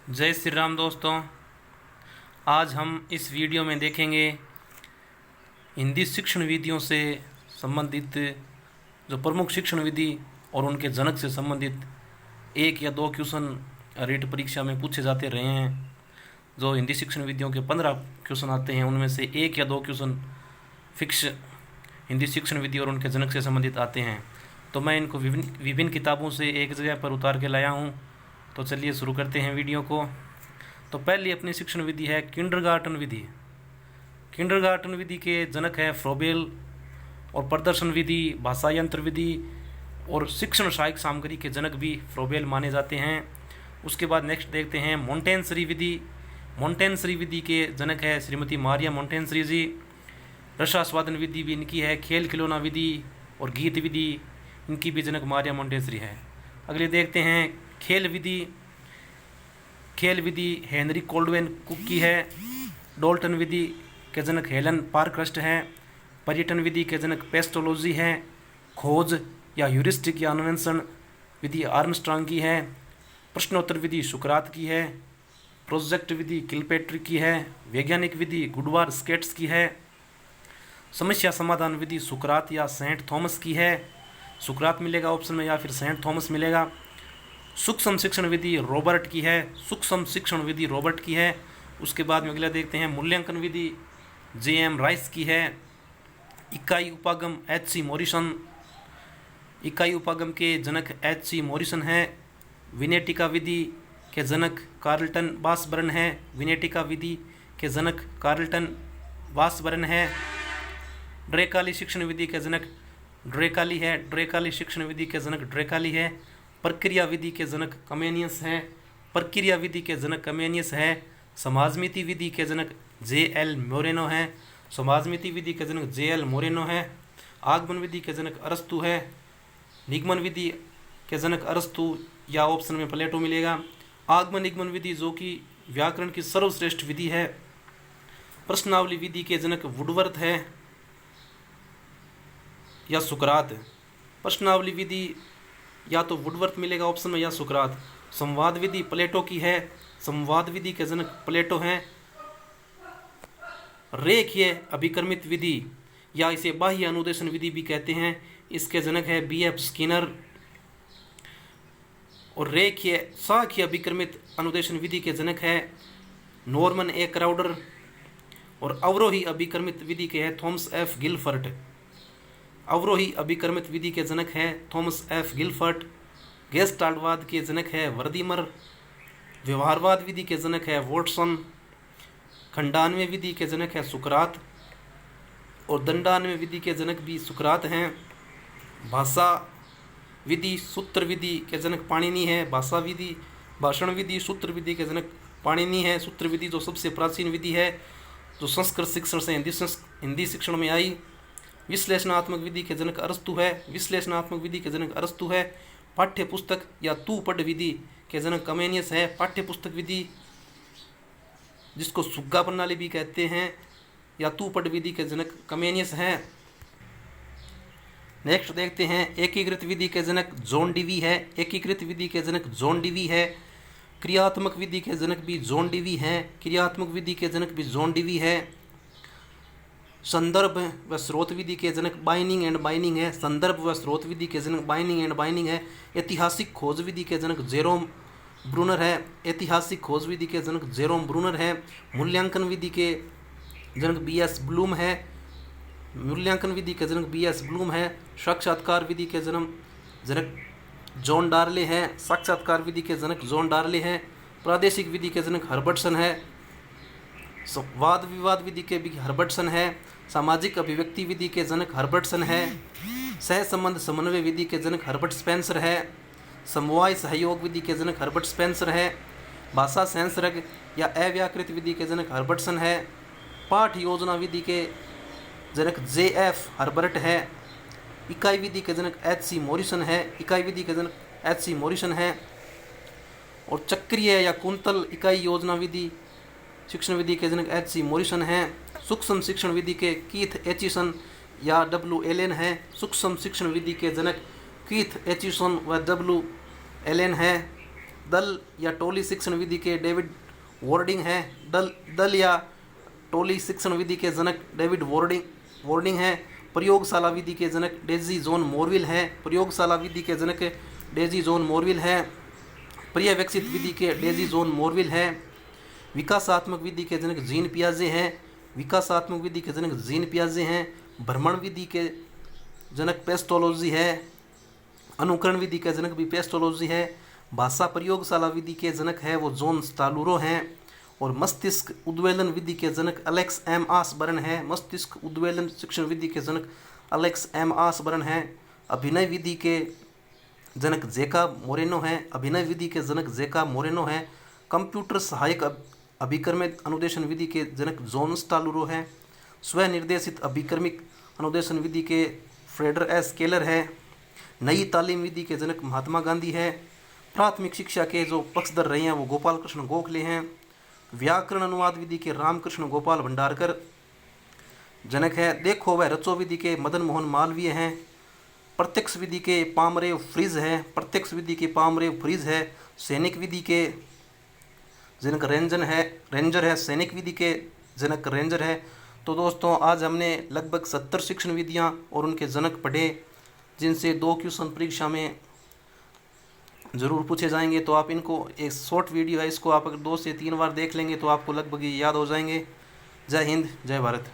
जय श्री राम दोस्तों। आज हम इस वीडियो में देखेंगे हिंदी शिक्षण विधियों से संबंधित जो प्रमुख शिक्षण विधि और उनके जनक से संबंधित एक या दो क्वेश्चन रीट परीक्षा में पूछे जाते रहे हैं। जो हिंदी शिक्षण विधियों के 15 क्वेश्चन आते हैं उनमें से एक या दो क्वेश्चन फिक्स हिंदी शिक्षण विधि और उनके जनक से संबंधित आते हैं। तो मैं इनको विभिन्न किताबों से एक जगह पर उतार के लाया हूँ। तो चलिए शुरू करते हैं वीडियो को। तो पहली अपनी शिक्षण विधि है किंडरगार्टन विधि। किंडरगार्टन विधि के जनक है फ्रोबेल और प्रदर्शन विधि, भाषा यंत्र विधि और शिक्षण सहायक सामग्री के जनक भी फ्रोबेल माने जाते हैं। उसके बाद नेक्स्ट देखते हैं मोंटेसरी विधि। मोंटेसरी विधि के जनक है श्रीमती मारिया मोंटेसरी जी। रसास्वादन विधि भी इनकी है। खेल खिलौना विधि और गीत विधि इनकी भी जनक मारिया मोंटेसरी है। अगले देखते हैं खेल विधि। खेल विधि हेनरी कोल्डवेल कुक की है। डोल्टन विधि के जनक हेलन पारक्रस्ट है। पर्यटन विधि के जनक पेस्टोलॉजी है। खोज या ह्यूरिस्टिक या अन्वेषण विधि आर्मस्ट्रांग की है। प्रश्नोत्तर विधि सुकरात की है। प्रोजेक्ट विधि किलपेट्रिक की है। वैज्ञानिक विधि गुडवार स्केट्स की है। समस्या समाधान विधि सुकरात या सेंट थॉमस की है। सुकरात मिलेगा ऑप्शन में या फिर सेंट थॉमस मिलेगा। सूक्ष्म शिक्षण विधि रॉबर्ट की है। सूक्ष्म शिक्षण विधि रॉबर्ट की है। उसके बाद में अगला देखते हैं मूल्यांकन विधि जे.एम. राइस की है। इकाई उपागम एच.सी. मॉरिसन। इकाई उपागम के जनक एच.सी. मॉरिसन है। विनेटिका विधि के जनक कार्लटन वासबर्न है। विनेटिका विधि के जनक कार्लटन वासबर्न है। ड्रेकाली शिक्षण विधि के जनक ड्रेकाली है। ड्रेकाली शिक्षण विधि के जनक ड्रेकाली है। प्रक्रिया विधि के जनक कमेनियस है। प्रक्रिया विधि के जनक कमेनियस है। समाजमिति विधि के जनक जे.एल. मोरेनो है। समाजमिति विधि के जनक जे.एल. मोरेनो है। आगमन विधि के जनक अरस्तु है। निगमन विधि के जनक अरस्तु या ऑप्शन में प्लेटो मिलेगा। आगमन निगमन विधि जो कि व्याकरण की सर्वश्रेष्ठ विधि है। प्रश्नावली विधि के जनक वुडवर्थ है या सुकरात। प्रश्नावली विधि या तो वुडवर्थ मिलेगा ऑप्शन में या सुकरात। संवाद विधि प्लेटो की है। संवाद विधि के जनक प्लेटो हैं। रेखीय अभिक्रमित विधि या इसे बाह्य अनुदेशन विधि भी कहते हैं, इसके जनक है बी.एफ. स्किनर। और रेखीय शाखीय अभिक्रमित अनुदेशन विधि के जनक है नॉर्मन ए. क्राउडर। और अवरोही अभिक्रमित विधि के है थॉमस एफ. गिलफर्ट। अवरोही अभिक्रमित विधि के जनक है थॉमस एफ. गिलफर्ट। गेस्टाल्टवाद के जनक है वर्दीमर। व्यवहारवाद विधि के जनक है वॉटसन। खंडान्वय विधि के जनक है सुकरात और दंडान्वय विधि के जनक भी सुकरात हैं। भाषा विधि सूत्र विधि के जनक पाणिनि है। भाषा विधि भाषण विधि सूत्र विधि के जनक पाणिनि है। सूत्र विधि जो सबसे प्राचीन विधि है जो संस्कृत शिक्षण से हिंदी शिक्षण में आई। विश्लेषणात्मक विधि के जनक अरस्तु है। विश्लेषणात्मक विधि के जनक अरस्तु है। पाठ्य पुस्तक या तू पढ़ विधि के जनक कमेनियस है। पाठ्य पुस्तक विधि जिसको सुग्गा प्रणाली भी कहते हैं या तू पढ़ विधि के जनक कमेनियस है। नेक्स्ट देखते हैं एकीकृत विधि के जनक जॉन डीवी है। एकीकृत विधि के जनक जॉन डीवी है। क्रियात्मक विधि के जनक भी जॉन डीवी है। क्रियात्मक विधि के जनक भी जॉन डीवी है। संदर्भ व स्रोत विधि के जनक बाइनिंग एंड बाइनिंग है। संदर्भ व स्रोत विधि के जनक बाइनिंग एंड बाइनिंग है। ऐतिहासिक खोज विधि के जनक जेरोम ब्रूनर है। ऐतिहासिक खोज विधि के जनक जेरोम ब्रूनर है। मूल्यांकन विधि के जनक बी.एस. ब्लूम है। मूल्यांकन विधि के जनक बी.एस. ब्लूम है। साक्षात्कार विधि के जनक जॉन डार्ले है। साक्षात्कार विधि के जनक जॉन डार्ले है। प्रादेशिक विधि के जनक हर्बर्टसन है। वाद विवाद विधि के भी हर्बर्टसन है। सामाजिक अभिव्यक्ति विधि के जनक हर्बर्टसन है। सह संबंध समन्वय विधि के जनक हर्बर्ट स्पेंसर है। समवाय सहयोग विधि के जनक हर्बर्ट स्पेंसर है। भाषा संसर्ग या अव्याकृत विधि के जनक हर्बर्टसन है। पाठ योजना विधि के जनक जे.एफ. हर्बर्ट है। इकाई विधि के जनक एच.सी. मॉरिसन है। इकाई विधि के जनक एच.सी. मॉरिसन है। और चक्रीय या कुंतल इकाई योजना विधि शिक्षण विधि के जनक एच.सी. मॉरिसन है। सूक्ष्म शिक्षण विधि के कीथ एचिसन या डब्ल्यू. एलेन है। सूक्ष्म शिक्षण विधि के जनक कीथ एचिसन व डब्ल्यू. एलेन है। दल या टोली शिक्षण विधि के डेविड वार्डिंग हैं। दल या टोली शिक्षण विधि के जनक डेविड वार्डिंग हैं। प्रयोगशाला विधि के जनक डेजी जॉन मोरविल हैं। प्रयोगशाला विधि के जनक डेजी जॉन मोरविल हैं। पर्यवेक्षित विधि के डेजी जॉन मोरविल हैं। विकासात्मक विधि के जनक जीन पियाजे हैं। विकासात्मक विधि के जनक जीन पियाजे हैं। भ्रमण विधि के जनक पेस्टोलॉजी है। अनुकरण विधि के जनक भी पेस्टोलॉजी है। भाषा प्रयोगशाला विधि के जनक है वो जॉन स्टालुरो हैं। और मस्तिष्क उद्वेलन विधि के जनक अलेक्स एम आसबर्न है। मस्तिष्क उद्वेलन शिक्षण विधि के जनक अलेक्स एम आसबर्न हैं। अभिनय विधि के जनक जेका मोरेनो हैं। अभिनय विधि के जनक जेका मोरेनो हैं। कंप्यूटर सहायक अभिकर्मित अनुदेशन विधि के जनक जॉन स्टालुरो हैं। स्वनिर्देशित अभिकर्मिक अनुदेशन विधि के फ्रेडर एस केलर है। नई तालीम विधि के जनक महात्मा गांधी है। प्राथमिक शिक्षा के जो पक्षधर रहे हैं वो गोपाल कृष्ण गोखले हैं। व्याकरण अनुवाद विधि के रामकृष्ण गोपाल भंडारकर जनक है। देखो वह रचो विधि के मदन मोहन मालवीय हैं। प्रत्यक्ष विधि के पामरेव फ्रिज है। प्रत्यक्ष विधि के पामरेव फ्रिज है। सैनिक विधि के जनक रेंजर है। सैनिक विधि के जनक रेंजर है। तो दोस्तों आज हमने लगभग 70 शिक्षण विधियाँ और उनके जनक पढ़े, जिनसे 2 क्वेश्चन परीक्षा में ज़रूर पूछे जाएंगे। तो आप इनको, एक शॉर्ट वीडियो है, इसको आप अगर 2 से 3 बार देख लेंगे तो आपको लगभग ये याद हो जाएंगे। जय हिंद, जय भारत।